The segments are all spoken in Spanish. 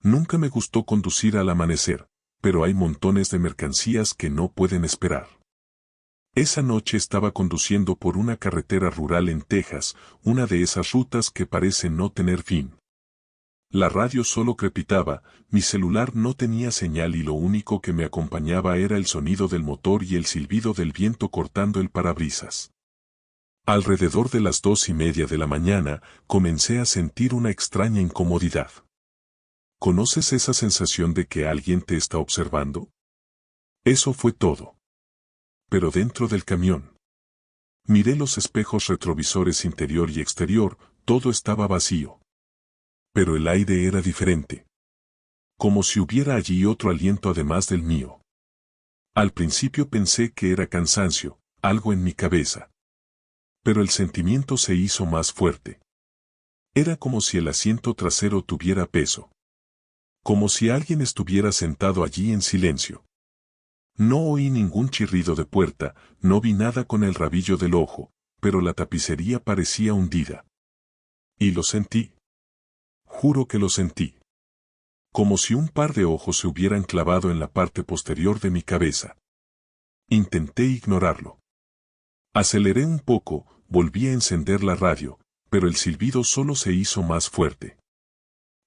Nunca me gustó conducir al amanecer, pero hay montones de mercancías que no pueden esperar. Esa noche estaba conduciendo por una carretera rural en Texas, una de esas rutas que parecen no tener fin. La radio solo crepitaba, mi celular no tenía señal y lo único que me acompañaba era el sonido del motor y el silbido del viento cortando el parabrisas. Alrededor de las 2:30 de la mañana, comencé a sentir una extraña incomodidad. ¿Conoces esa sensación de que alguien te está observando? Eso fue todo. Pero dentro del camión. Miré los espejos retrovisores interior y exterior, todo estaba vacío. Pero el aire era diferente. Como si hubiera allí otro aliento además del mío. Al principio pensé que era cansancio, algo en mi cabeza. Pero el sentimiento se hizo más fuerte. Era como si el asiento trasero tuviera peso. Como si alguien estuviera sentado allí en silencio. No oí ningún chirrido de puerta, no vi nada con el rabillo del ojo, pero la tapicería parecía hundida. Y lo sentí. Juro que lo sentí. Como si un par de ojos se hubieran clavado en la parte posterior de mi cabeza. Intenté ignorarlo. Aceleré un poco, volví a encender la radio, pero el silbido solo se hizo más fuerte.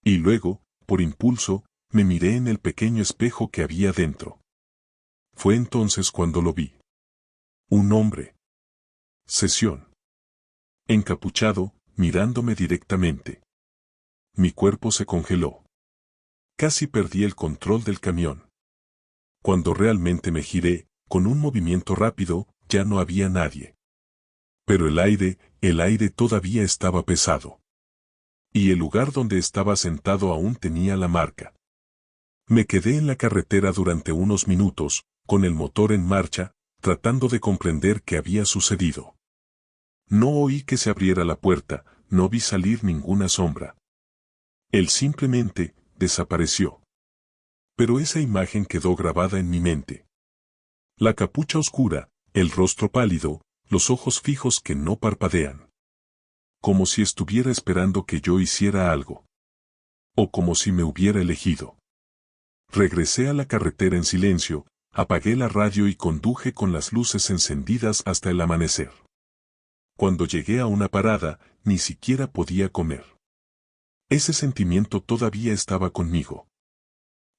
Y luego, por impulso, me miré en el pequeño espejo que había dentro. Fue entonces cuando lo vi. Un hombre. Sesión. Encapuchado, mirándome directamente. Mi cuerpo se congeló. Casi perdí el control del camión. Cuando realmente me giré, con un movimiento rápido, ya no había nadie. Pero el aire todavía estaba pesado. Y el lugar donde estaba sentado aún tenía la marca. Me quedé en la carretera durante unos minutos, con el motor en marcha, tratando de comprender qué había sucedido. No oí que se abriera la puerta, no vi salir ninguna sombra. Él simplemente desapareció. Pero esa imagen quedó grabada en mi mente. La capucha oscura, el rostro pálido, los ojos fijos que no parpadean. Como si estuviera esperando que yo hiciera algo. O como si me hubiera elegido. Regresé a la carretera en silencio, apagué la radio y conduje con las luces encendidas hasta el amanecer. Cuando llegué a una parada, ni siquiera podía comer. Ese sentimiento todavía estaba conmigo.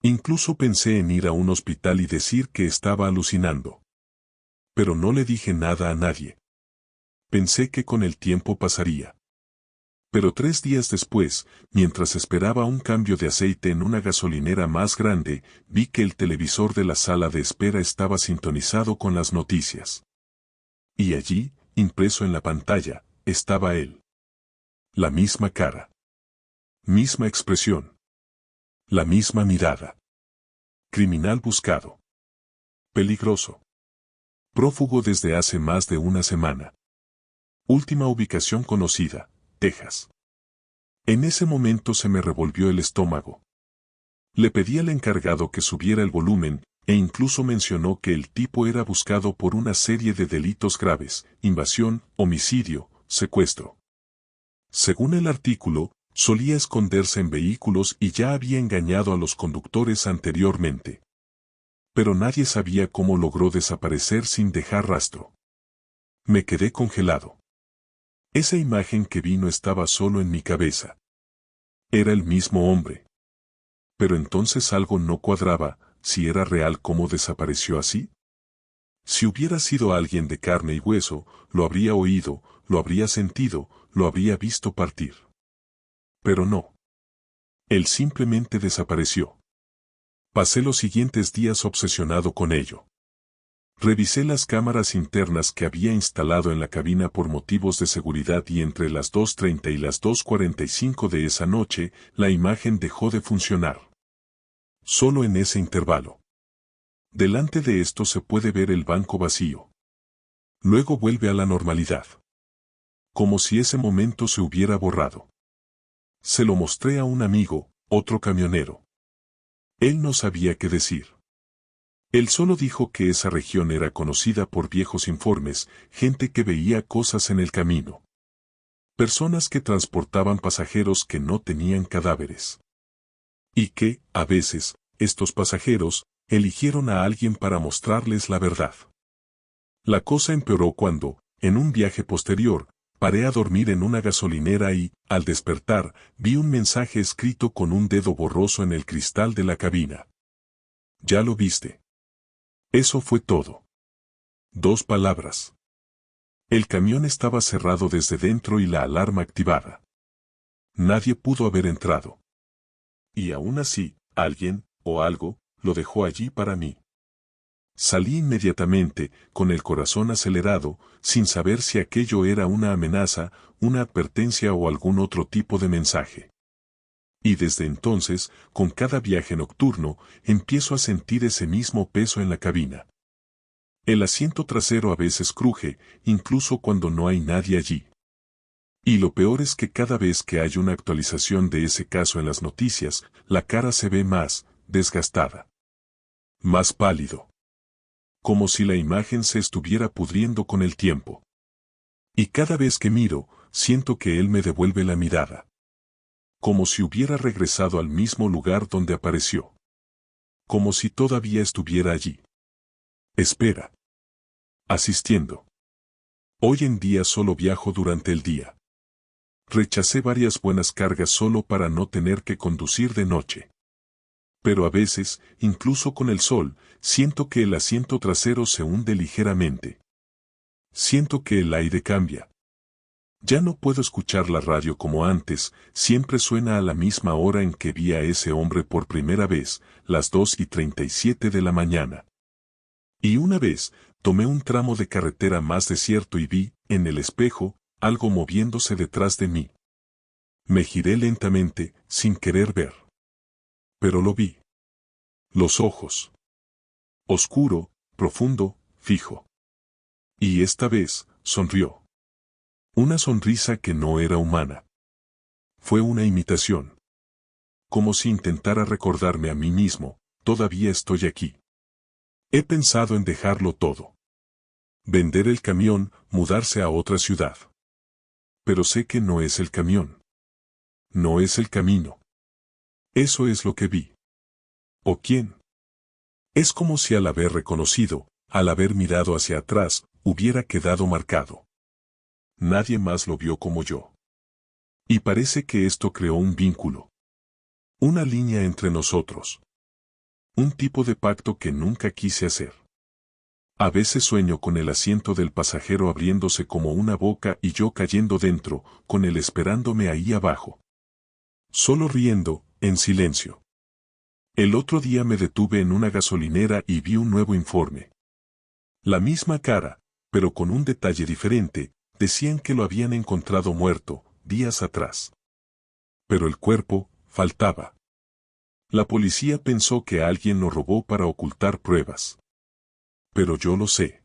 Incluso pensé en ir a un hospital y decir que estaba alucinando. Pero no le dije nada a nadie. Pensé que con el tiempo pasaría. Pero 3 días después, mientras esperaba un cambio de aceite en una gasolinera más grande, vi que el televisor de la sala de espera estaba sintonizado con las noticias. Y allí, impreso en la pantalla, estaba él. La misma cara. Misma expresión. La misma mirada. Criminal buscado. Peligroso. Prófugo desde hace más de una semana. Última ubicación conocida, Texas. En ese momento se me revolvió el estómago. Le pedí al encargado que subiera el volumen, e incluso mencionó que el tipo era buscado por una serie de delitos graves, invasión, homicidio, secuestro. Según el artículo, solía esconderse en vehículos y ya había engañado a los conductores anteriormente. Pero nadie sabía cómo logró desaparecer sin dejar rastro. Me quedé congelado. Esa imagen que vi no estaba solo en mi cabeza. Era el mismo hombre. Pero entonces algo no cuadraba, si era real cómo desapareció así. Si hubiera sido alguien de carne y hueso, lo habría oído, lo habría sentido, lo habría visto partir. Pero no. Él simplemente desapareció. Pasé los siguientes días obsesionado con ello. Revisé las cámaras internas que había instalado en la cabina por motivos de seguridad y entre las 2:30 y las 2:45 de esa noche, la imagen dejó de funcionar. Solo en ese intervalo. Delante de esto se puede ver el banco vacío. Luego vuelve a la normalidad. Como si ese momento se hubiera borrado. Se lo mostré a un amigo, otro camionero. Él no sabía qué decir. Él solo dijo que esa región era conocida por viejos informes, gente que veía cosas en el camino. Personas que transportaban pasajeros que no tenían cadáveres. Y que, a veces, estos pasajeros, eligieron a alguien para mostrarles la verdad. La cosa empeoró cuando, en un viaje posterior, paré a dormir en una gasolinera y, al despertar, vi un mensaje escrito con un dedo borroso en el cristal de la cabina. ¿Ya lo viste? Eso fue todo. 2 palabras. El camión estaba cerrado desde dentro y la alarma activada. Nadie pudo haber entrado. Y aún así, alguien, o algo, lo dejó allí para mí. Salí inmediatamente, con el corazón acelerado, sin saber si aquello era una amenaza, una advertencia o algún otro tipo de mensaje. Y desde entonces, con cada viaje nocturno, empiezo a sentir ese mismo peso en la cabina. El asiento trasero a veces cruje, incluso cuando no hay nadie allí. Y lo peor es que cada vez que hay una actualización de ese caso en las noticias, la cara se ve más desgastada. Más pálido. Como si la imagen se estuviera pudriendo con el tiempo. Y cada vez que miro, siento que él me devuelve la mirada. Como si hubiera regresado al mismo lugar donde apareció. Como si todavía estuviera allí. Espera. Asistiendo. Hoy en día solo viajo durante el día. Rechacé varias buenas cargas solo para no tener que conducir de noche. Pero a veces, incluso con el sol, siento que el asiento trasero se hunde ligeramente. Siento que el aire cambia. Ya no puedo escuchar la radio como antes, siempre suena a la misma hora en que vi a ese hombre por primera vez, las 2:37 de la mañana. Y una vez, tomé un tramo de carretera más desierto y vi, en el espejo, algo moviéndose detrás de mí. Me giré lentamente, sin querer ver. Pero lo vi. Los ojos. Oscuro, profundo, fijo. Y esta vez, sonrió. Una sonrisa que no era humana. Fue una imitación. Como si intentara recordarme a mí mismo, todavía estoy aquí. He pensado en dejarlo todo. Vender el camión, mudarse a otra ciudad. Pero sé que no es el camión. No es el camino. Eso es lo que vi. ¿O quién? Es como si al haber reconocido, al haber mirado hacia atrás, hubiera quedado marcado. Nadie más lo vio como yo. Y parece que esto creó un vínculo. Una línea entre nosotros. Un tipo de pacto que nunca quise hacer. A veces sueño con el asiento del pasajero abriéndose como una boca y yo cayendo dentro, con él esperándome ahí abajo. Solo riendo, en silencio. El otro día me detuve en una gasolinera y vi un nuevo informe. La misma cara, pero con un detalle diferente, decían que lo habían encontrado muerto, días atrás. Pero el cuerpo, faltaba. La policía pensó que alguien lo robó para ocultar pruebas. Pero yo lo sé.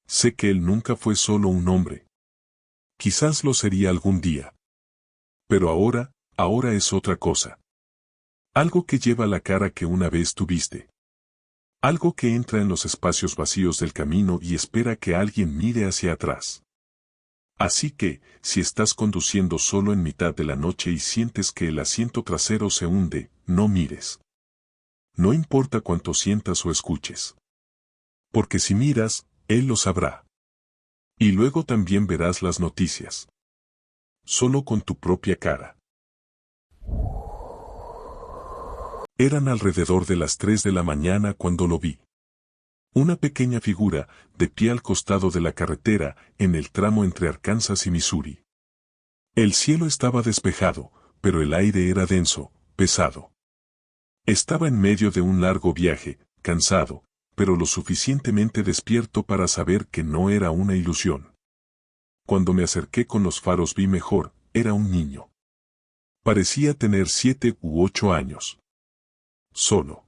Sé que él nunca fue solo un hombre. Quizás lo sería algún día. Pero ahora es otra cosa. Algo que lleva la cara que una vez tuviste. Algo que entra en los espacios vacíos del camino y espera que alguien mire hacia atrás. Así que, si estás conduciendo solo en mitad de la noche y sientes que el asiento trasero se hunde, no mires. No importa cuánto sientas o escuches. Porque si miras, él lo sabrá. Y luego también verás las noticias. Solo con tu propia cara. Eran alrededor de las 3 de la mañana cuando lo vi. Una pequeña figura, de pie al costado de la carretera, en el tramo entre Arkansas y Missouri. El cielo estaba despejado, pero el aire era denso, pesado. Estaba en medio de un largo viaje, cansado, pero lo suficientemente despierto para saber que no era una ilusión. Cuando me acerqué con los faros vi mejor, era un niño. Parecía tener 7 u 8 años. Solo.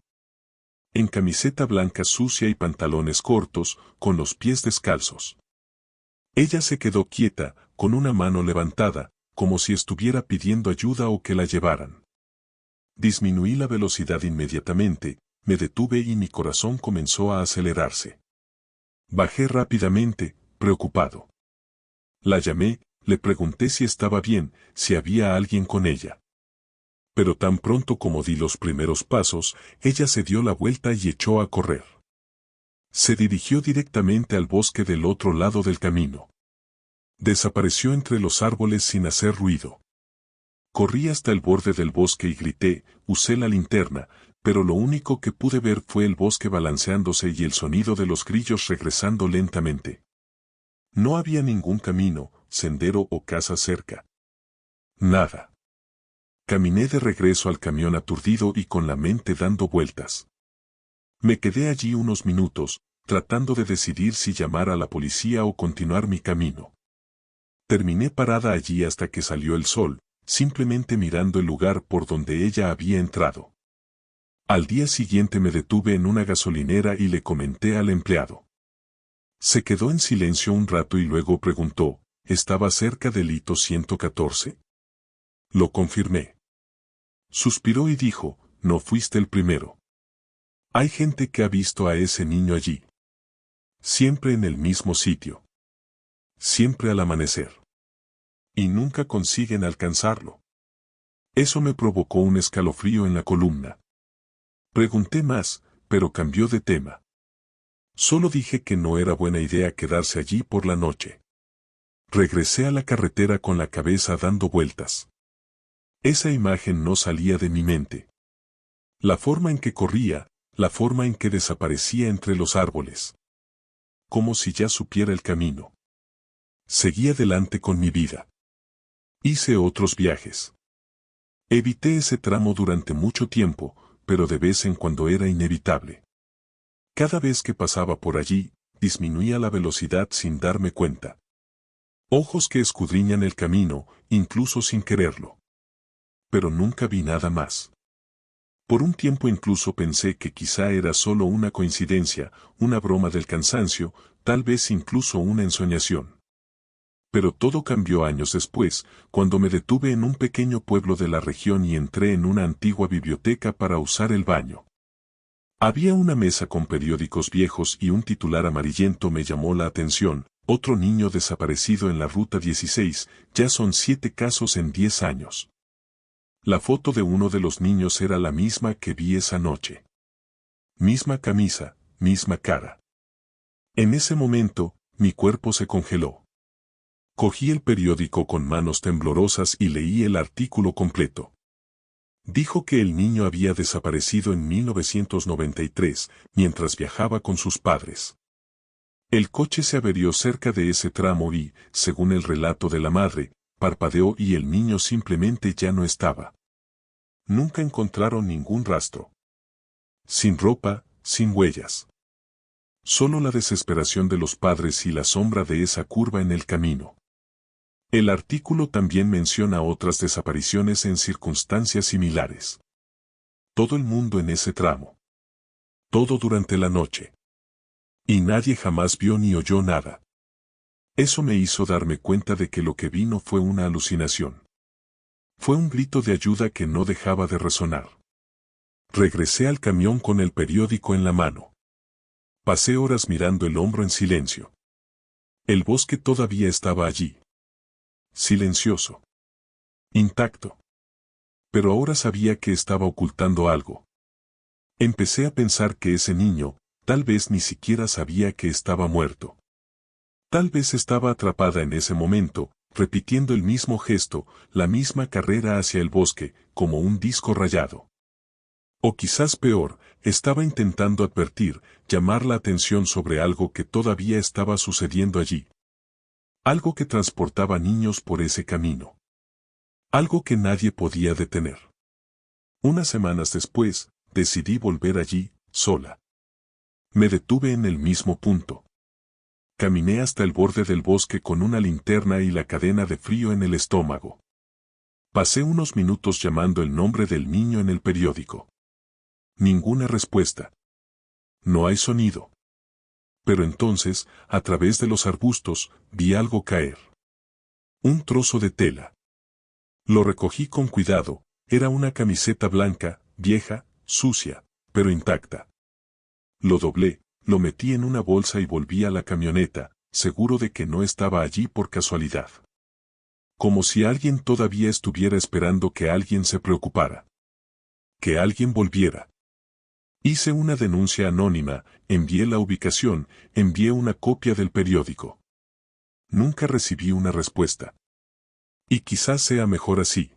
En camiseta blanca sucia y pantalones cortos, con los pies descalzos. Ella se quedó quieta, con una mano levantada, como si estuviera pidiendo ayuda o que la llevaran. Disminuí la velocidad inmediatamente, me detuve y mi corazón comenzó a acelerarse. Bajé rápidamente, preocupado. La llamé, le pregunté si estaba bien, si había alguien con ella. Pero tan pronto como di los primeros pasos, ella se dio la vuelta y echó a correr. Se dirigió directamente al bosque del otro lado del camino. Desapareció entre los árboles sin hacer ruido. Corrí hasta el borde del bosque y grité, usé la linterna, pero lo único que pude ver fue el bosque balanceándose y el sonido de los grillos regresando lentamente. No había ningún camino, sendero o casa cerca. Nada. Caminé de regreso al camión aturdido y con la mente dando vueltas. Me quedé allí unos minutos, tratando de decidir si llamar a la policía o continuar mi camino. Terminé parada allí hasta que salió el sol, simplemente mirando el lugar por donde ella había entrado. Al día siguiente me detuve en una gasolinera y le comenté al empleado. Se quedó en silencio un rato y luego preguntó, ¿estaba cerca del hito 114? Lo confirmé. Suspiró y dijo, no fuiste el primero. Hay gente que ha visto a ese niño allí. Siempre en el mismo sitio. Siempre al amanecer. Y nunca consiguen alcanzarlo. Eso me provocó un escalofrío en la columna. Pregunté más, pero cambió de tema. Solo dije que no era buena idea quedarse allí por la noche. Regresé a la carretera con la cabeza dando vueltas. Esa imagen no salía de mi mente. La forma en que corría, la forma en que desaparecía entre los árboles. Como si ya supiera el camino. Seguí adelante con mi vida. Hice otros viajes. Evité ese tramo durante mucho tiempo, pero de vez en cuando era inevitable. Cada vez que pasaba por allí, disminuía la velocidad sin darme cuenta. Ojos que escudriñan el camino, incluso sin quererlo. Pero nunca vi nada más. Por un tiempo incluso pensé que quizá era solo una coincidencia, una broma del cansancio, tal vez incluso una ensoñación. Pero todo cambió años después, cuando me detuve en un pequeño pueblo de la región y entré en una antigua biblioteca para usar el baño. Había una mesa con periódicos viejos y un titular amarillento me llamó la atención, otro niño desaparecido en la Ruta 16, ya son 7 casos en 10 años. La foto de uno de los niños era la misma que vi esa noche. Misma camisa, misma cara. En ese momento, mi cuerpo se congeló. Cogí el periódico con manos temblorosas y leí el artículo completo. Dijo que el niño había desaparecido en 1993, mientras viajaba con sus padres. El coche se averió cerca de ese tramo y, según el relato de la madre, parpadeó y el niño simplemente ya no estaba. Nunca encontraron ningún rastro. Sin ropa, sin huellas. Solo la desesperación de los padres y la sombra de esa curva en el camino. El artículo también menciona otras desapariciones en circunstancias similares. Todo el mundo en ese tramo. Todo durante la noche. Y nadie jamás vio ni oyó nada. Eso me hizo darme cuenta de que lo que vi no fue una alucinación. Fue un grito de ayuda que no dejaba de resonar. Regresé al camión con el periódico en la mano. Pasé horas mirando el hombro en silencio. El bosque todavía estaba allí. Silencioso. Intacto. Pero ahora sabía que estaba ocultando algo. Empecé a pensar que ese niño, tal vez ni siquiera sabía que estaba muerto. Tal vez estaba atrapada en ese momento, repitiendo el mismo gesto, la misma carrera hacia el bosque, como un disco rayado. O quizás peor, estaba intentando advertir, llamar la atención sobre algo que todavía estaba sucediendo allí. Algo que transportaba niños por ese camino. Algo que nadie podía detener. Unas semanas después, decidí volver allí, sola. Me detuve en el mismo punto. Caminé hasta el borde del bosque con una linterna y la cadena de frío en el estómago. Pasé unos minutos llamando el nombre del niño en el periódico. Ninguna respuesta. No hay sonido. Pero entonces, a través de los arbustos, vi algo caer. Un trozo de tela. Lo recogí con cuidado, era una camiseta blanca, vieja, sucia, pero intacta. Lo doblé, lo metí en una bolsa y volví a la camioneta, seguro de que no estaba allí por casualidad. Como si alguien todavía estuviera esperando que alguien se preocupara. Que alguien volviera. Hice una denuncia anónima, envié la ubicación, envié una copia del periódico. Nunca recibí una respuesta. Y quizás sea mejor así.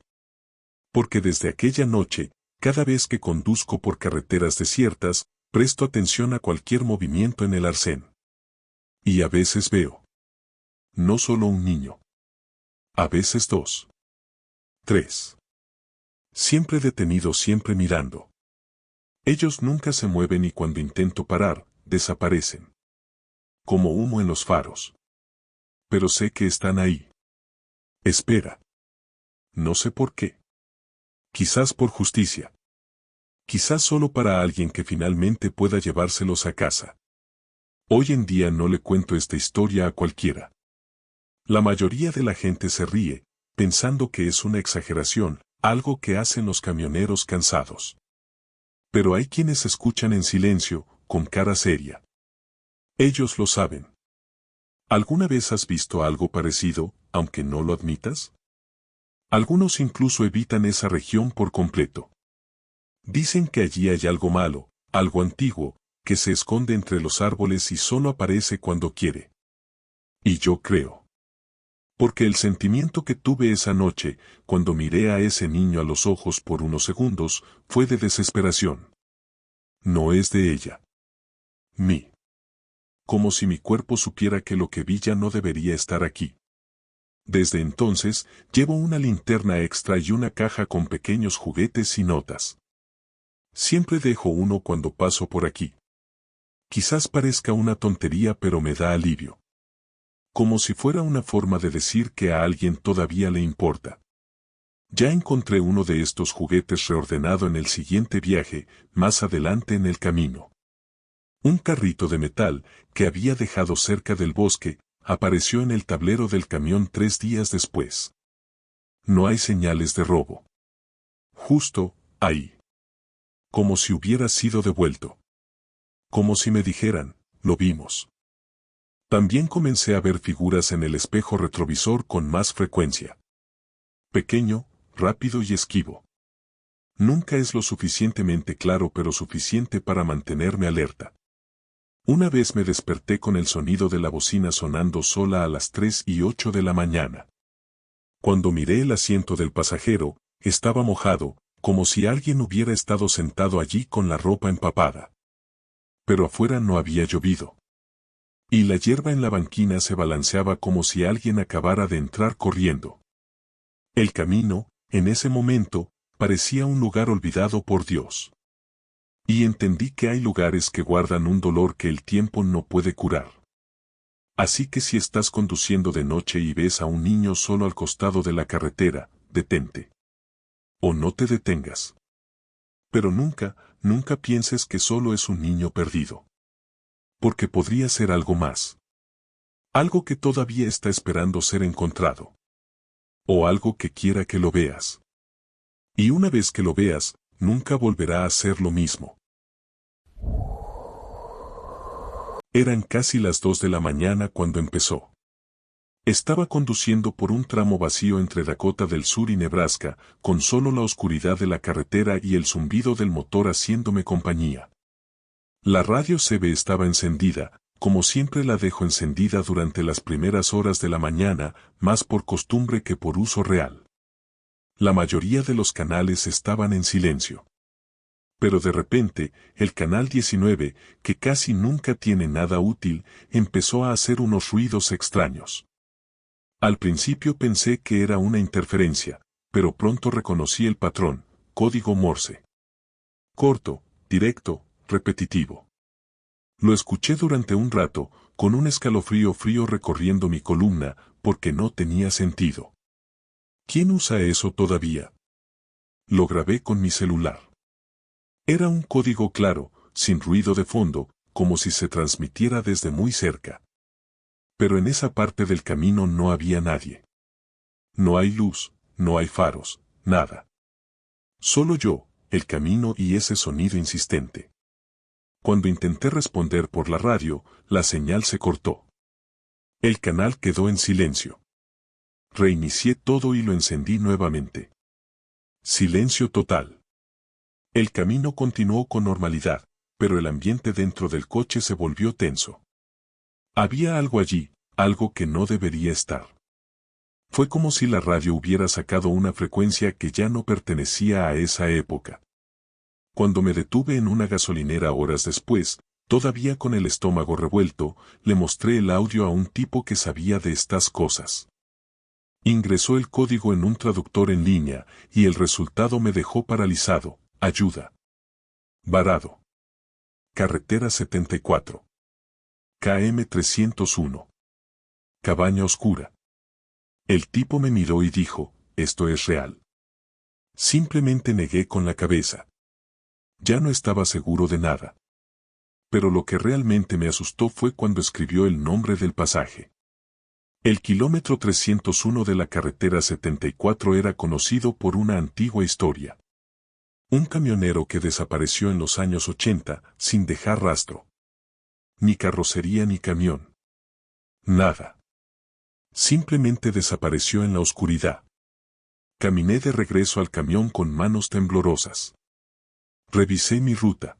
Porque desde aquella noche, cada vez que conduzco por carreteras desiertas, presto atención a cualquier movimiento en el arcén. Y a veces veo. No solo un niño. A veces 2. 3. Siempre detenido, siempre mirando. Ellos nunca se mueven y cuando intento parar, desaparecen. Como humo en los faros. Pero sé que están ahí. Espera. No sé por qué. Quizás por justicia. Quizás solo para alguien que finalmente pueda llevárselos a casa. Hoy en día no le cuento esta historia a cualquiera. La mayoría de la gente se ríe, pensando que es una exageración, algo que hacen los camioneros cansados. Pero hay quienes escuchan en silencio, con cara seria. Ellos lo saben. ¿Alguna vez has visto algo parecido, aunque no lo admitas? Algunos incluso evitan esa región por completo. Dicen que allí hay algo malo, algo antiguo, que se esconde entre los árboles y solo aparece cuando quiere. Y yo creo. Porque el sentimiento que tuve esa noche, cuando miré a ese niño a los ojos por unos segundos, fue de desesperación. No es de ella. Mí. Como si mi cuerpo supiera que lo que vi ya no debería estar aquí. Desde entonces, llevo una linterna extra y una caja con pequeños juguetes y notas. Siempre dejo uno cuando paso por aquí. Quizás parezca una tontería, pero me da alivio. Como si fuera una forma de decir que a alguien todavía le importa. Ya encontré uno de estos juguetes reordenado en el siguiente viaje, más adelante en el camino. Un carrito de metal, que había dejado cerca del bosque, apareció en el tablero del camión 3 días después. No hay señales de robo. Justo, ahí. Como si hubiera sido devuelto. Como si me dijeran, lo vimos. También comencé a ver figuras en el espejo retrovisor con más frecuencia. Pequeño, rápido y esquivo. Nunca es lo suficientemente claro, pero suficiente para mantenerme alerta. Una vez me desperté con el sonido de la bocina sonando sola a las 3:08 de la mañana. Cuando miré el asiento del pasajero, estaba mojado, como si alguien hubiera estado sentado allí con la ropa empapada. Pero afuera no había llovido. Y la hierba en la banquina se balanceaba como si alguien acabara de entrar corriendo. El camino, en ese momento, parecía un lugar olvidado por Dios. Y entendí que hay lugares que guardan un dolor que el tiempo no puede curar. Así que si estás conduciendo de noche y ves a un niño solo al costado de la carretera, detente. O no te detengas. Pero nunca, nunca pienses que solo es un niño perdido. Porque podría ser algo más. Algo que todavía está esperando ser encontrado. O algo que quiera que lo veas. Y una vez que lo veas, nunca volverá a ser lo mismo. Eran casi las 2 de la mañana cuando empezó. Estaba conduciendo por un tramo vacío entre Dakota del Sur y Nebraska, con solo la oscuridad de la carretera y el zumbido del motor haciéndome compañía. La radio CB estaba encendida, como siempre la dejo encendida durante las primeras horas de la mañana, más por costumbre que por uso real. La mayoría de los canales estaban en silencio. Pero de repente, el canal 19, que casi nunca tiene nada útil, empezó a hacer unos ruidos extraños. Al principio pensé que era una interferencia, pero pronto reconocí el patrón, código Morse. Corto, directo, repetitivo. Lo escuché durante un rato, con un escalofrío frío recorriendo mi columna, porque no tenía sentido. ¿Quién usa eso todavía? Lo grabé con mi celular. Era un código claro, sin ruido de fondo, como si se transmitiera desde muy cerca. Pero en esa parte del camino no había nadie. No hay luz, no hay faros, nada. Solo yo, el camino y ese sonido insistente. Cuando intenté responder por la radio, la señal se cortó. El canal quedó en silencio. Reinicié todo y lo encendí nuevamente. Silencio total. El camino continuó con normalidad, pero el ambiente dentro del coche se volvió tenso. Había algo allí, algo que no debería estar. Fue como si la radio hubiera sacado una frecuencia que ya no pertenecía a esa época. Cuando me detuve en una gasolinera horas después, todavía con el estómago revuelto, le mostré el audio a un tipo que sabía de estas cosas. Ingresó el código en un traductor en línea, y el resultado me dejó paralizado. Ayuda. Varado. Carretera 74. KM 301. Cabaña oscura. El tipo me miró y dijo, esto es real. Simplemente negué con la cabeza. Ya no estaba seguro de nada. Pero lo que realmente me asustó fue cuando escribió el nombre del pasaje. El kilómetro 301 de la carretera 74 era conocido por una antigua historia. Un camionero que desapareció en los años 80 sin dejar rastro. Ni carrocería ni camión. Nada. Simplemente desapareció en la oscuridad. Caminé de regreso al camión con manos temblorosas. Revisé mi ruta.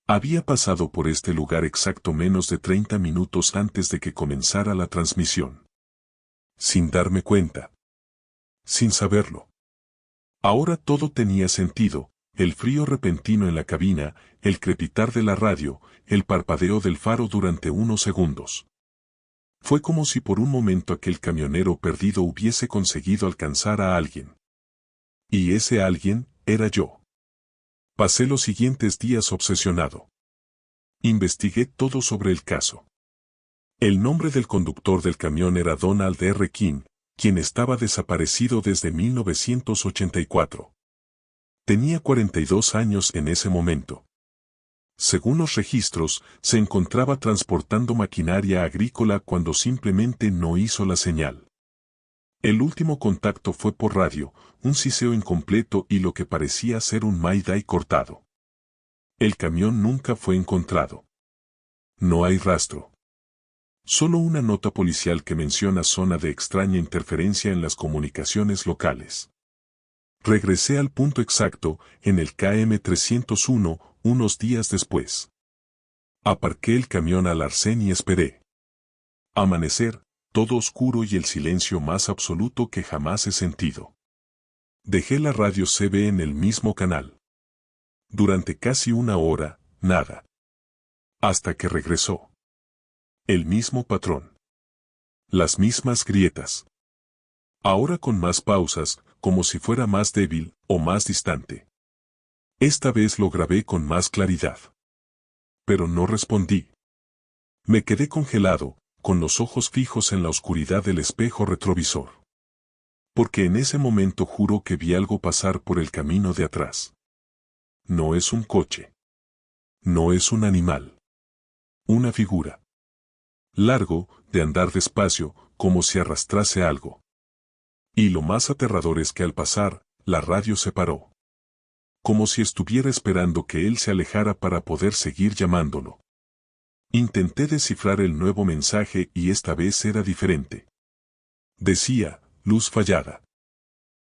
Había pasado por este lugar exacto menos de 30 minutos antes de que comenzara la transmisión. Sin darme cuenta. Sin saberlo. Ahora todo tenía sentido, el frío repentino en la cabina, el crepitar de la radio, el parpadeo del faro durante unos segundos. Fue como si por un momento aquel camionero perdido hubiese conseguido alcanzar a alguien. Y ese alguien era yo. Pasé los siguientes días obsesionado. Investigué todo sobre el caso. El nombre del conductor del camión era Donald R. King, quien estaba desaparecido desde 1984. Tenía 42 años en ese momento. Según los registros, se encontraba transportando maquinaria agrícola cuando simplemente no hizo la señal. El último contacto fue por radio, un siseo incompleto y lo que parecía ser un mayday cortado. El camión nunca fue encontrado. No hay rastro. Solo una nota policial que menciona zona de extraña interferencia en las comunicaciones locales. Regresé al punto exacto, en el KM 301, unos días después. Aparqué el camión al arcén y esperé. Amanecer, todo oscuro y el silencio más absoluto que jamás he sentido. Dejé la radio CB en el mismo canal. Durante casi una hora, nada. Hasta que regresó. El mismo patrón. Las mismas grietas. Ahora con más pausas, como si fuera más débil o más distante. Esta vez lo grabé con más claridad. Pero no respondí. Me quedé congelado, con los ojos fijos en la oscuridad del espejo retrovisor. Porque en ese momento juro que vi algo pasar por el camino de atrás. No es un coche. No es un animal. Una figura. Largo, de andar despacio, como si arrastrase algo. Y lo más aterrador es que al pasar, la radio se paró. Como si estuviera esperando que él se alejara para poder seguir llamándolo. Intenté descifrar el nuevo mensaje y esta vez era diferente. Decía, luz fallada.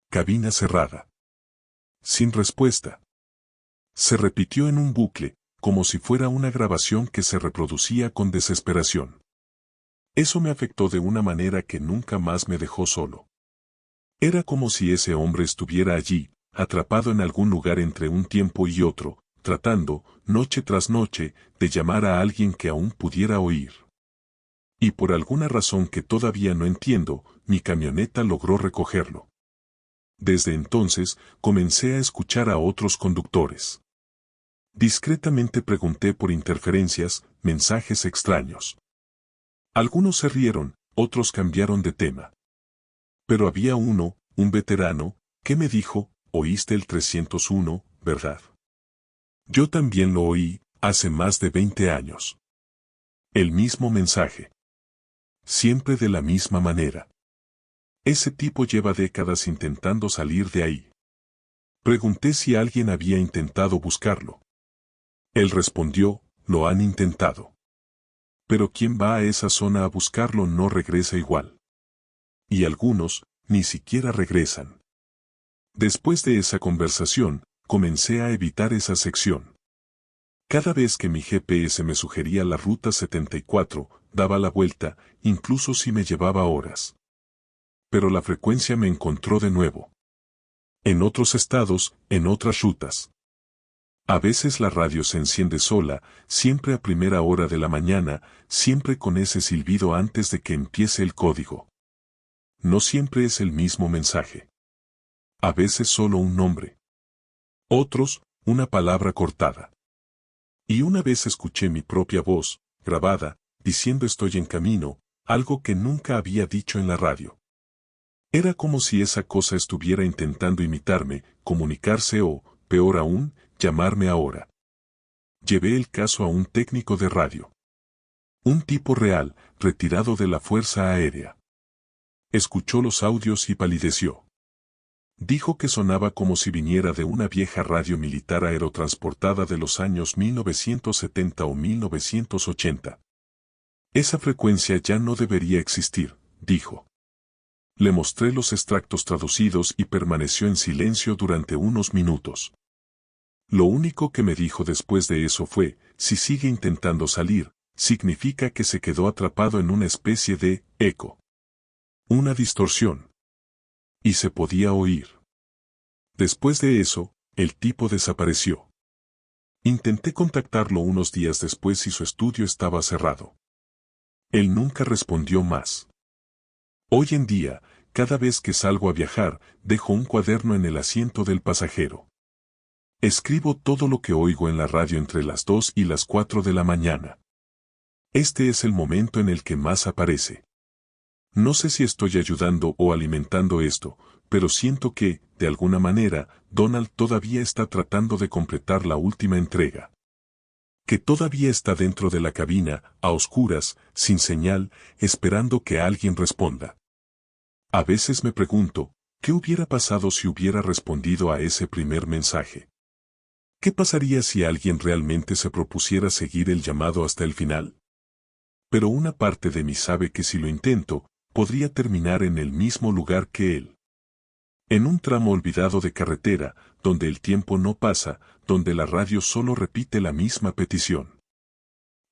Cabina cerrada. Sin respuesta. Se repitió en un bucle, como si fuera una grabación que se reproducía con desesperación. Eso me afectó de una manera que nunca más me dejó solo. Era como si ese hombre estuviera allí, atrapado en algún lugar entre un tiempo y otro, tratando, noche tras noche, de llamar a alguien que aún pudiera oír. Y por alguna razón que todavía no entiendo, mi camioneta logró recogerlo. Desde entonces, comencé a escuchar a otros conductores. Discretamente pregunté por interferencias, mensajes extraños. Algunos se rieron, otros cambiaron de tema. Pero había uno, un veterano, que me dijo, ¿oíste el 301, verdad? Yo también lo oí, hace más de 20 años. El mismo mensaje. Siempre de la misma manera. Ese tipo lleva décadas intentando salir de ahí. Pregunté si alguien había intentado buscarlo. Él respondió, lo han intentado. Pero quien va a esa zona a buscarlo no regresa igual. Y algunos, ni siquiera regresan. Después de esa conversación, comencé a evitar esa sección. Cada vez que mi GPS me sugería la ruta 74, daba la vuelta, incluso si me llevaba horas. Pero la frecuencia me encontró de nuevo. En otros estados, en otras rutas. A veces la radio se enciende sola, siempre a primera hora de la mañana, siempre con ese silbido antes de que empiece el código. No siempre es el mismo mensaje. A veces solo un nombre. Otros, una palabra cortada. Y una vez escuché mi propia voz, grabada, diciendo estoy en camino, algo que nunca había dicho en la radio. Era como si esa cosa estuviera intentando imitarme, comunicarse o, peor aún, llamarme ahora. Llevé el caso a un técnico de radio. Un tipo real, retirado de la Fuerza Aérea. Escuchó los audios y palideció. Dijo que sonaba como si viniera de una vieja radio militar aerotransportada de los años 1970 o 1980. Esa frecuencia ya no debería existir, dijo. Le mostré los extractos traducidos y permaneció en silencio durante unos minutos. Lo único que me dijo después de eso fue, si sigue intentando salir, significa que se quedó atrapado en una especie de eco. Una distorsión. Y se podía oír. Después de eso, el tipo desapareció. Intenté contactarlo unos días después y su estudio estaba cerrado. Él nunca respondió más. Hoy en día, cada vez que salgo a viajar, dejo un cuaderno en el asiento del pasajero. Escribo todo lo que oigo en la radio entre las 2 y las 4 de la mañana. Este es el momento en el que más aparece. No sé si estoy ayudando o alimentando esto, pero siento que, de alguna manera, Donald todavía está tratando de completar la última entrega. Que todavía está dentro de la cabina, a oscuras, sin señal, esperando que alguien responda. A veces me pregunto, ¿qué hubiera pasado si hubiera respondido a ese primer mensaje? ¿Qué pasaría si alguien realmente se propusiera seguir el llamado hasta el final? Pero una parte de mí sabe que si lo intento, podría terminar en el mismo lugar que él. En un tramo olvidado de carretera, donde el tiempo no pasa, donde la radio solo repite la misma petición.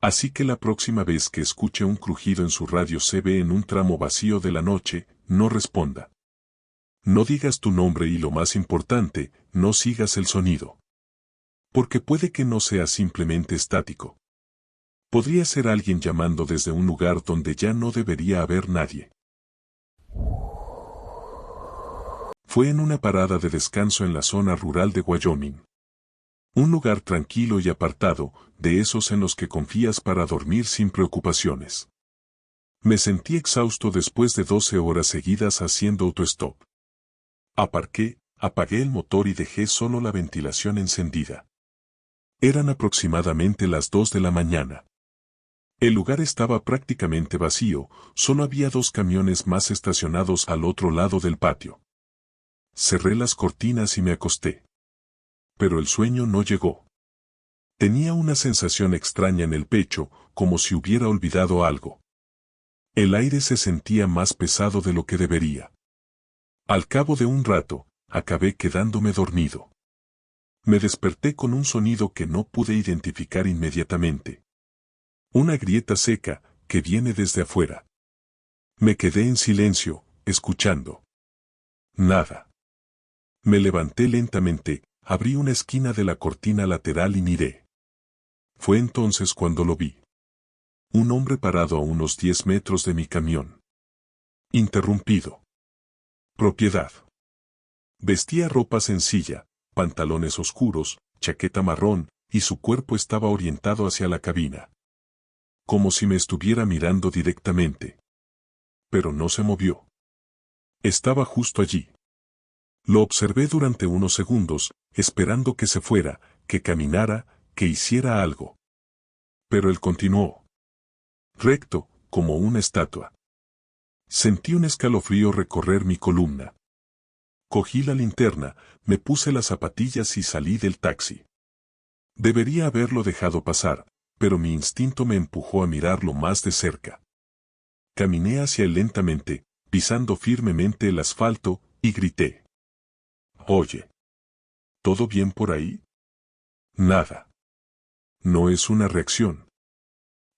Así que la próxima vez que escuche un crujido en su radio CB en un tramo vacío de la noche, no responda. No digas tu nombre y lo más importante, no sigas el sonido. Porque puede que no sea simplemente estático. Podría ser alguien llamando desde un lugar donde ya no debería haber nadie. Fue en una parada de descanso en la zona rural de Wyoming. Un lugar tranquilo y apartado, de esos en los que confías para dormir sin preocupaciones. Me sentí exhausto después de 12 horas seguidas haciendo autostop. Aparqué, apagué el motor y dejé solo la ventilación encendida. Eran aproximadamente las 2 de la mañana. El lugar estaba prácticamente vacío, solo había 2 camiones más estacionados al otro lado del patio. Cerré las cortinas y me acosté. Pero el sueño no llegó. Tenía una sensación extraña en el pecho, como si hubiera olvidado algo. El aire se sentía más pesado de lo que debería. Al cabo de un rato, acabé quedándome dormido. Me desperté con un sonido que no pude identificar inmediatamente. Una grieta seca, que viene desde afuera. Me quedé en silencio, escuchando. Nada. Me levanté lentamente, abrí una esquina de la cortina lateral y miré. Fue entonces cuando lo vi. Un hombre parado a unos 10 metros de mi camión. Interrumpido. Propiedad. Vestía ropa sencilla, pantalones oscuros, chaqueta marrón, y su cuerpo estaba orientado hacia la cabina. Como si me estuviera mirando directamente. Pero no se movió. Estaba justo allí. Lo observé durante unos segundos, esperando que se fuera, que caminara, que hiciera algo. Pero él continuó. Recto, como una estatua. Sentí un escalofrío recorrer mi columna. Cogí la linterna, me puse las zapatillas y salí del taxi. Debería haberlo dejado pasar, pero mi instinto me empujó a mirarlo más de cerca. Caminé hacia él lentamente, pisando firmemente el asfalto, y grité. Oye. ¿Todo bien por ahí? Nada. No es una reacción.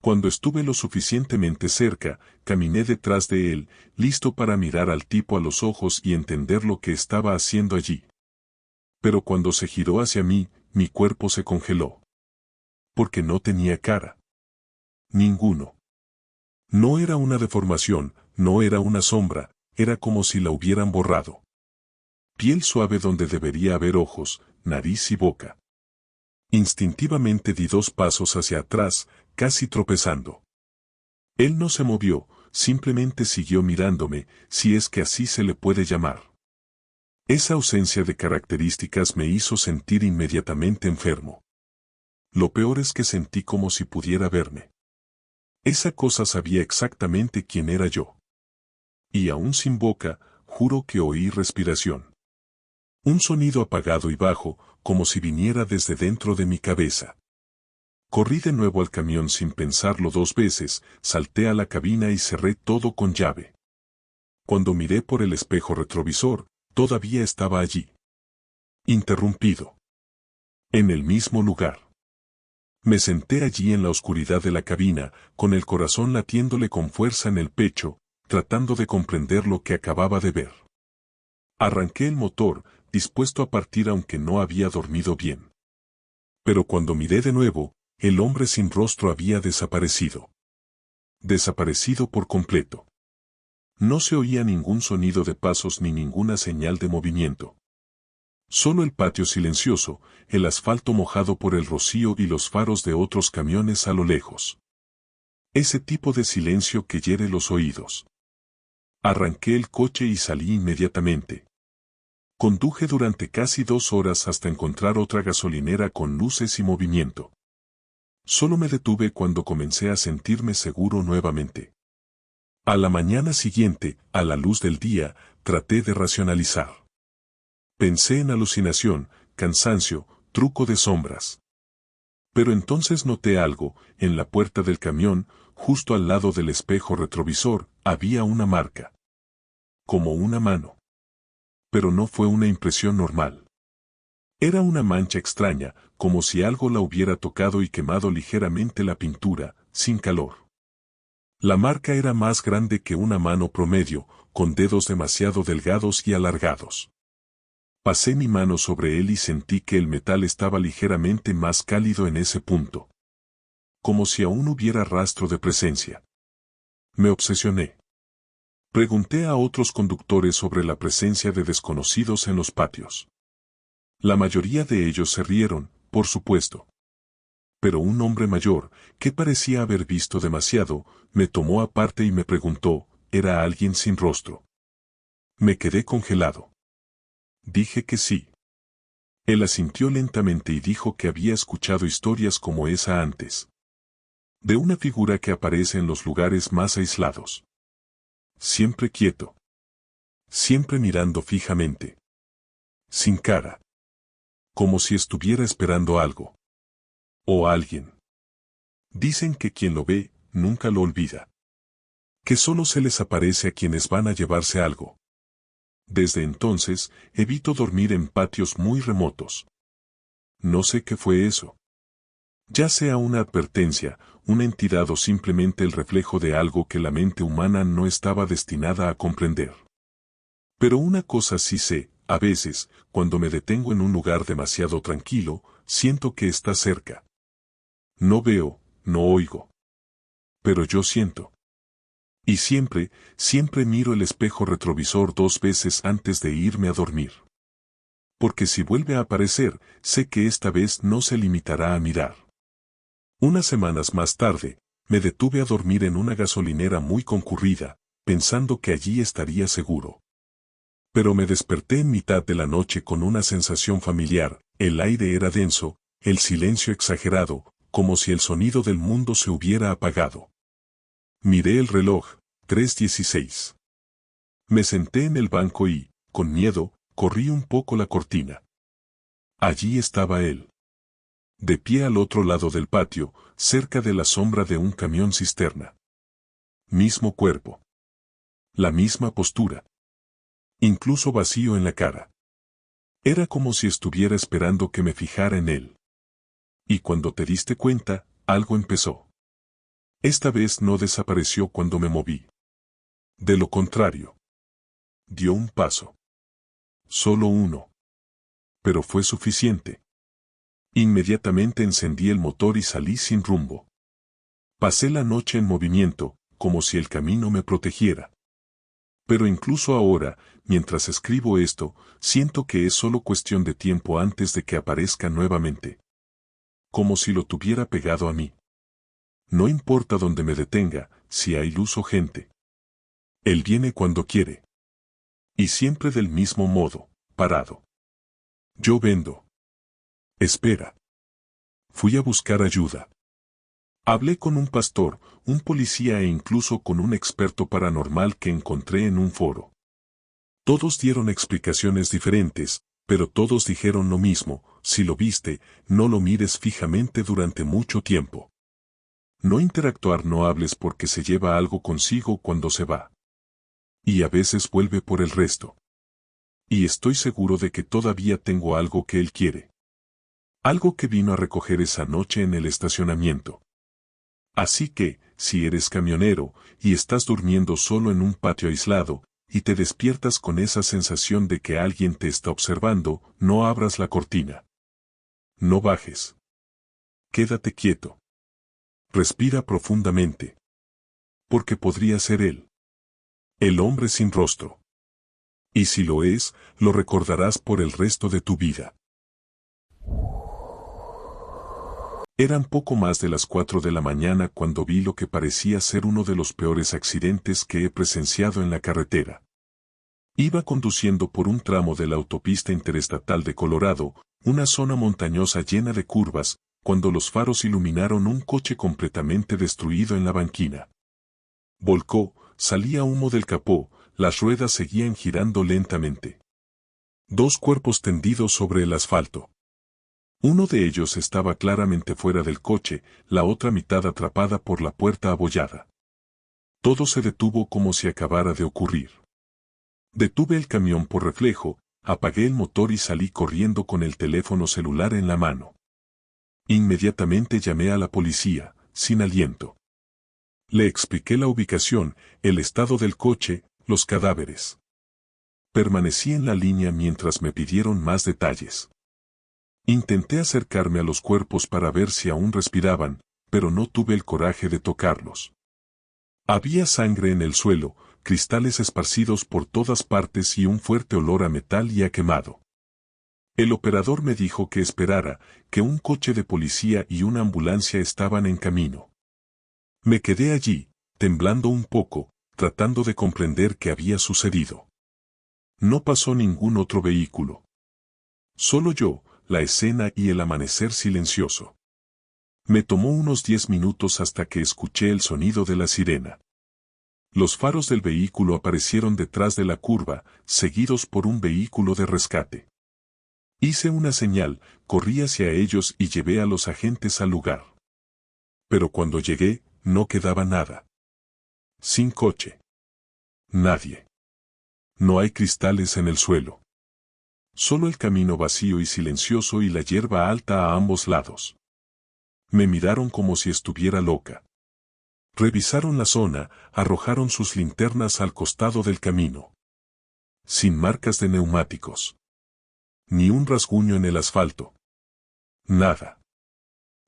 Cuando estuve lo suficientemente cerca, caminé detrás de él, listo para mirar al tipo a los ojos y entender lo que estaba haciendo allí. Pero cuando se giró hacia mí, mi cuerpo se congeló. Porque no tenía cara. Ninguno. No era una deformación, no era una sombra, era como si la hubieran borrado. Piel suave donde debería haber ojos, nariz y boca. Instintivamente di 2 pasos hacia atrás, casi tropezando. Él no se movió, simplemente siguió mirándome, si es que así se le puede llamar. Esa ausencia de características me hizo sentir inmediatamente enfermo. Lo peor es que sentí como si pudiera verme. Esa cosa sabía exactamente quién era yo. Y aún sin boca, juro que oí respiración. Un sonido apagado y bajo, como si viniera desde dentro de mi cabeza. Corrí de nuevo al camión sin pensarlo 2 veces, salté a la cabina y cerré todo con llave. Cuando miré por el espejo retrovisor, todavía estaba allí. Interrumpido. En el mismo lugar. Me senté allí en la oscuridad de la cabina, con el corazón latiéndole con fuerza en el pecho, tratando de comprender lo que acababa de ver. Arranqué el motor, dispuesto a partir aunque no había dormido bien. Pero cuando miré de nuevo, el hombre sin rostro había desaparecido. Desaparecido por completo. No se oía ningún sonido de pasos ni ninguna señal de movimiento. Solo el patio silencioso, el asfalto mojado por el rocío y los faros de otros camiones a lo lejos. Ese tipo de silencio que hiere los oídos. Arranqué el coche y salí inmediatamente. Conduje durante casi 2 horas hasta encontrar otra gasolinera con luces y movimiento. Solo me detuve cuando comencé a sentirme seguro nuevamente. A la mañana siguiente, a la luz del día, traté de racionalizar. Pensé en alucinación, cansancio, truco de sombras. Pero entonces noté algo, en la puerta del camión, justo al lado del espejo retrovisor, había una marca. Como una mano. Pero no fue una impresión normal. Era una mancha extraña, como si algo la hubiera tocado y quemado ligeramente la pintura, sin calor. La marca era más grande que una mano promedio, con dedos demasiado delgados y alargados. Pasé mi mano sobre él y sentí que el metal estaba ligeramente más cálido en ese punto. Como si aún hubiera rastro de presencia. Me obsesioné. Pregunté a otros conductores sobre la presencia de desconocidos en los patios. La mayoría de ellos se rieron, por supuesto. Pero un hombre mayor, que parecía haber visto demasiado, me tomó aparte y me preguntó, ¿era alguien sin rostro? Me quedé congelado. Dije que sí. Él asintió lentamente y dijo que había escuchado historias como esa antes. De una figura que aparece en los lugares más aislados. Siempre quieto. Siempre mirando fijamente. Sin cara. Como si estuviera esperando algo. O alguien. Dicen que quien lo ve, nunca lo olvida. Que solo se les aparece a quienes van a llevarse algo. Desde entonces, evito dormir en patios muy remotos. No sé qué fue eso. Ya sea una advertencia, una entidad o simplemente el reflejo de algo que la mente humana no estaba destinada a comprender. Pero una cosa sí sé, a veces, cuando me detengo en un lugar demasiado tranquilo, siento que está cerca. No veo, no oigo. Pero yo siento. Y siempre, siempre miro el espejo retrovisor 2 veces antes de irme a dormir. Porque si vuelve a aparecer, sé que esta vez no se limitará a mirar. Unas semanas más tarde, me detuve a dormir en una gasolinera muy concurrida, pensando que allí estaría seguro. Pero me desperté en mitad de la noche con una sensación familiar, el aire era denso, el silencio exagerado, como si el sonido del mundo se hubiera apagado. Miré el reloj, 3:16. Me senté en el banco y, con miedo, corrí un poco la cortina. Allí estaba él. De pie al otro lado del patio, cerca de la sombra de un camión cisterna. Mismo cuerpo. La misma postura. Incluso vacío en la cara. Era como si estuviera esperando que me fijara en él. Y cuando te diste cuenta, algo empezó. Esta vez no desapareció cuando me moví. De lo contrario. Dio un paso. Solo uno. Pero fue suficiente. Inmediatamente encendí el motor y salí sin rumbo. Pasé la noche en movimiento, como si el camino me protegiera. Pero incluso ahora, mientras escribo esto, siento que es solo cuestión de tiempo antes de que aparezca nuevamente. Como si lo tuviera pegado a mí. No importa dónde me detenga, si hay luz o gente. Él viene cuando quiere. Y siempre del mismo modo, parado. Yo vendo. Espera. Fui a buscar ayuda. Hablé con un pastor, un policía e incluso con un experto paranormal que encontré en un foro. Todos dieron explicaciones diferentes, pero todos dijeron lo mismo: si lo viste, no lo mires fijamente durante mucho tiempo. No interactuar, no hables porque se lleva algo consigo cuando se va. Y a veces vuelve por el resto. Y estoy seguro de que todavía tengo algo que él quiere. Algo que vino a recoger esa noche en el estacionamiento. Así que, si eres camionero, y estás durmiendo solo en un patio aislado, y te despiertas con esa sensación de que alguien te está observando, no abras la cortina. No bajes. Quédate quieto. Respira profundamente. Porque podría ser él. El hombre sin rostro. Y si lo es, lo recordarás por el resto de tu vida. Eran poco más de las 4 de la mañana cuando vi lo que parecía ser uno de los peores accidentes que he presenciado en la carretera. Iba conduciendo por un tramo de la autopista interestatal de Colorado, una zona montañosa llena de curvas, cuando los faros iluminaron un coche completamente destruido en la banquina. Volcó, salía humo del capó, las ruedas seguían girando lentamente. Dos cuerpos tendidos sobre el asfalto. Uno de ellos estaba claramente fuera del coche, la otra mitad atrapada por la puerta abollada. Todo se detuvo como si acabara de ocurrir. Detuve el camión por reflejo, apagué el motor y salí corriendo con el teléfono celular en la mano. Inmediatamente llamé a la policía, sin aliento. Le expliqué la ubicación, el estado del coche, los cadáveres. Permanecí en la línea mientras me pidieron más detalles. Intenté acercarme a los cuerpos para ver si aún respiraban, pero no tuve el coraje de tocarlos. Había sangre en el suelo, cristales esparcidos por todas partes y un fuerte olor a metal y a quemado. El operador me dijo que esperara, que un coche de policía y una ambulancia estaban en camino. Me quedé allí, temblando un poco, tratando de comprender qué había sucedido. No pasó ningún otro vehículo. Solo yo, la escena y el amanecer silencioso. Me tomó unos 10 minutos hasta que escuché el sonido de la sirena. Los faros del vehículo aparecieron detrás de la curva, seguidos por un vehículo de rescate. Hice una señal, corrí hacia ellos y llevé a los agentes al lugar. Pero cuando llegué, no quedaba nada. Sin coche. Nadie. No hay cristales en el suelo. Solo el camino vacío y silencioso y la hierba alta a ambos lados. Me miraron como si estuviera loca. Revisaron la zona, arrojaron sus linternas al costado del camino. Sin marcas de neumáticos. Ni un rasguño en el asfalto. Nada.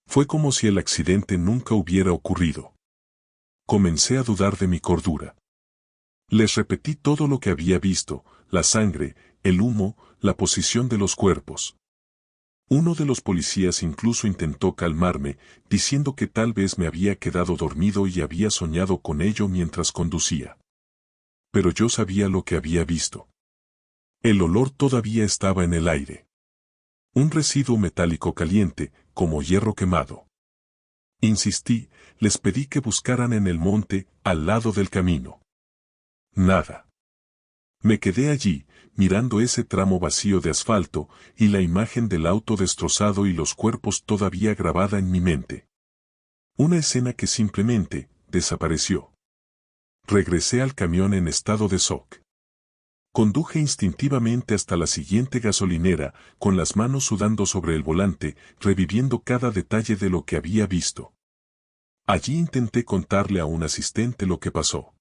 Fue como si el accidente nunca hubiera ocurrido. Comencé a dudar de mi cordura. Les repetí todo lo que había visto, la sangre, el humo, la posición de los cuerpos. Uno de los policías incluso intentó calmarme, diciendo que tal vez me había quedado dormido y había soñado con ello mientras conducía. Pero yo sabía lo que había visto. El olor todavía estaba en el aire. Un residuo metálico caliente, como hierro quemado. Insistí, les pedí que buscaran en el monte, al lado del camino. Nada. Me quedé allí, mirando ese tramo vacío de asfalto, y la imagen del auto destrozado y los cuerpos todavía grabada en mi mente. Una escena que simplemente desapareció. Regresé al camión en estado de shock. Conduje instintivamente hasta la siguiente gasolinera, con las manos sudando sobre el volante, reviviendo cada detalle de lo que había visto. Allí intenté contarle a un asistente lo que pasó.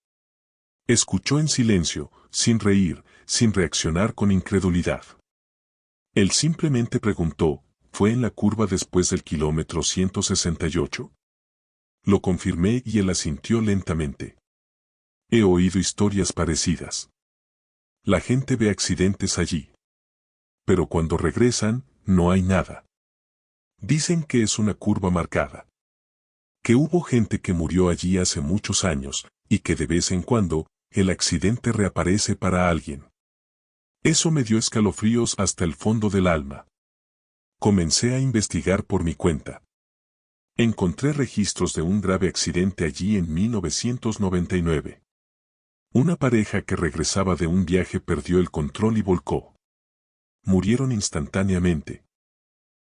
Escuchó en silencio, sin reír, sin reaccionar con incredulidad. Él simplemente preguntó, ¿fue en la curva después del kilómetro 168? Lo confirmé y él asintió lentamente. He oído historias parecidas. La gente ve accidentes allí. Pero cuando regresan, no hay nada. Dicen que es una curva marcada. Que hubo gente que murió allí hace muchos años, y que de vez en cuando, el accidente reaparece para alguien. Eso me dio escalofríos hasta el fondo del alma. Comencé a investigar por mi cuenta. Encontré registros de un grave accidente allí en 1999. Una pareja que regresaba de un viaje perdió el control y volcó. Murieron instantáneamente.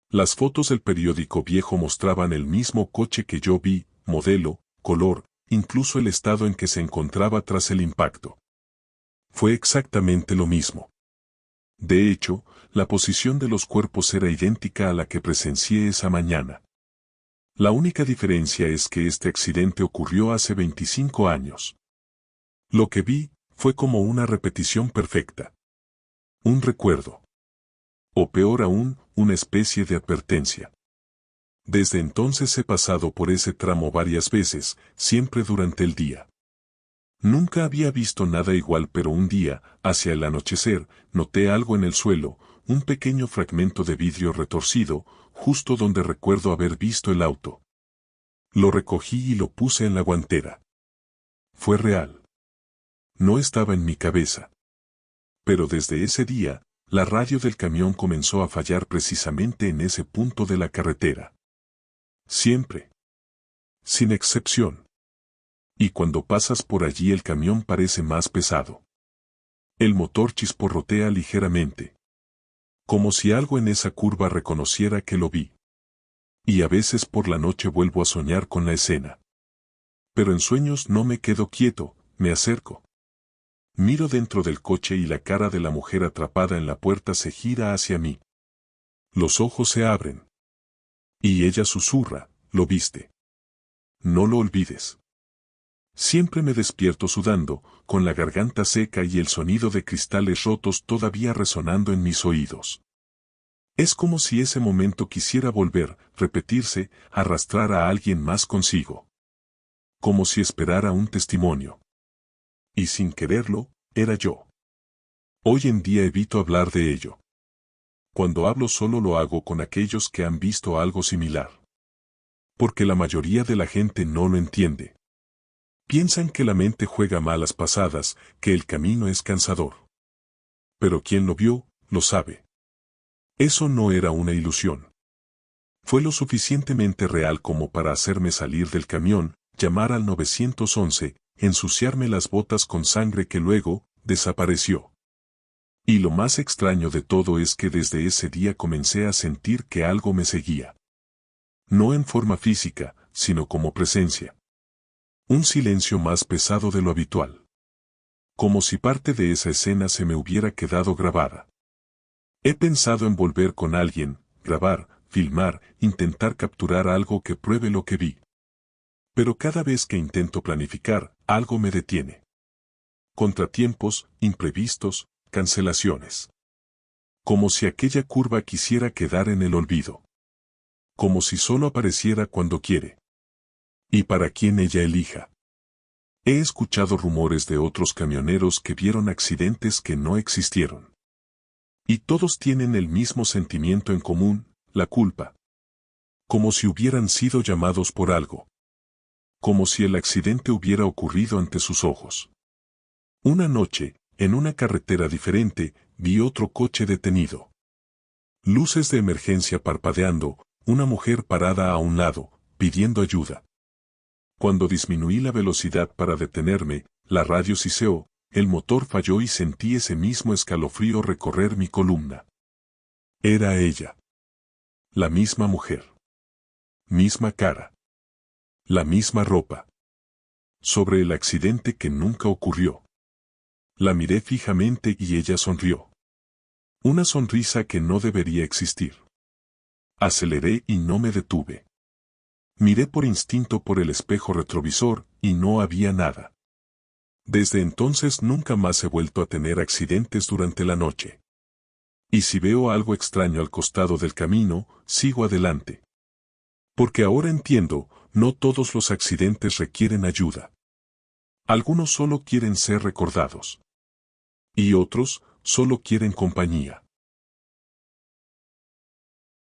Las fotos del periódico viejo mostraban el mismo coche que yo vi, modelo, color, incluso el estado en que se encontraba tras el impacto. Fue exactamente lo mismo. De hecho, la posición de los cuerpos era idéntica a la que presencié esa mañana. La única diferencia es que este accidente ocurrió hace 25 años. Lo que vi fue como una repetición perfecta. Un recuerdo. O peor aún, una especie de advertencia. Desde entonces he pasado por ese tramo varias veces, siempre durante el día. Nunca había visto nada igual, pero un día, hacia el anochecer, noté algo en el suelo, un pequeño fragmento de vidrio retorcido, justo donde recuerdo haber visto el auto. Lo recogí y lo puse en la guantera. Fue real. No estaba en mi cabeza. Pero desde ese día, la radio del camión comenzó a fallar precisamente en ese punto de la carretera. Siempre. Sin excepción. Y cuando pasas por allí el camión parece más pesado. El motor chisporrotea ligeramente. Como si algo en esa curva reconociera que lo vi. Y a veces por la noche vuelvo a soñar con la escena. Pero en sueños no me quedo quieto, me acerco. Miro dentro del coche y la cara de la mujer atrapada en la puerta se gira hacia mí. Los ojos se abren. Y ella susurra, ¿lo viste? No lo olvides. Siempre me despierto sudando, con la garganta seca y el sonido de cristales rotos todavía resonando en mis oídos. Es como si ese momento quisiera volver, repetirse, arrastrar a alguien más consigo. Como si esperara un testimonio. Y sin quererlo, era yo. Hoy en día evito hablar de ello. Cuando hablo solo lo hago con aquellos que han visto algo similar. Porque la mayoría de la gente no lo entiende. Piensan que la mente juega malas pasadas, que el camino es cansador. Pero quien lo vio, lo sabe. Eso no era una ilusión. Fue lo suficientemente real como para hacerme salir del camión, llamar al 911, ensuciarme las botas con sangre que luego, desapareció. Y lo más extraño de todo es que desde ese día comencé a sentir que algo me seguía. No en forma física, sino como presencia. Un silencio más pesado de lo habitual. Como si parte de esa escena se me hubiera quedado grabada. He pensado en volver con alguien, grabar, filmar, intentar capturar algo que pruebe lo que vi. Pero cada vez que intento planificar, algo me detiene. Contratiempos, imprevistos, cancelaciones. Como si aquella curva quisiera quedar en el olvido. Como si solo apareciera cuando quiere. Y para quien ella elija. He escuchado rumores de otros camioneros que vieron accidentes que no existieron. Y todos tienen el mismo sentimiento en común, la culpa. Como si hubieran sido llamados por algo. Como si el accidente hubiera ocurrido ante sus ojos. Una noche, en una carretera diferente, vi otro coche detenido. Luces de emergencia parpadeando, una mujer parada a un lado, pidiendo ayuda. Cuando disminuí la velocidad para detenerme, la radio siseó, el motor falló y sentí ese mismo escalofrío recorrer mi columna. Era ella. La misma mujer. Misma cara. La misma ropa. sobre el accidente que nunca ocurrió. La miré fijamente y ella sonrió. Una sonrisa que no debería existir. Aceleré y no me detuve. Miré por instinto por el espejo retrovisor y no había nada. Desde entonces nunca más he vuelto a tener accidentes durante la noche. Y si veo algo extraño al costado del camino, sigo adelante. Porque ahora entiendo, no todos los accidentes requieren ayuda. Algunos solo quieren ser recordados. Y otros, solo quieren compañía.